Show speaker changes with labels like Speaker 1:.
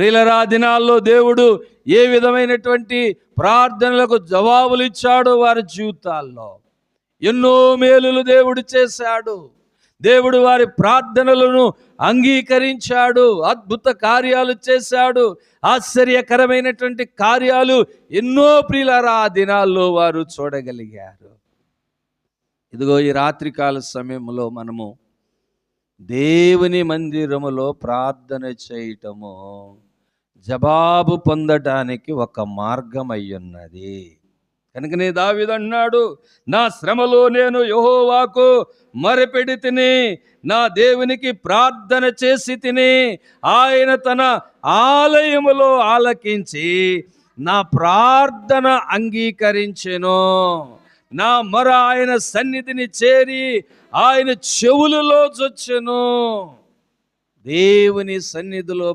Speaker 1: ప్రియులరా, దినాల్లో దేవుడు ఏ విధమైనటువంటి ప్రార్థనలకు జవాబులు ఇచ్చాడో వారి జీవితాల్లో ఎన్నో మేలులు దేవుడు చేశాడు. దేవుడు వారి ప్రార్థనలను అంగీకరించాడు, అద్భుత కార్యాలు చేశాడు, ఆశ్చర్యకరమైనటువంటి కార్యాలు ఎన్నో ప్రియులారా ఆ దినాల్లో వారు చూడగలిగారు. ఇదిగో ఈ రాత్రికాల సమయంలో మనము దేవుని మందిరములో ప్రార్థన చేయటము జవాబు పొందటానికి ఒక మార్గం అయ్యున్నది. కనుకనే దావీదు అన్నాడు, నా శ్రమలో నేను యెహోవాకు మొరపెడి తిని, నా దేవునికి ప్రార్థన చేసి తిని, ఆయన తన ఆలయములో ఆలకించి నా ప్రార్థన అంగీకరించెను. నా మొర ఆయన సన్నిధిని చేరి ఆయన చెవులలో చొచ్చెను. దేవుని సన్నిధిలో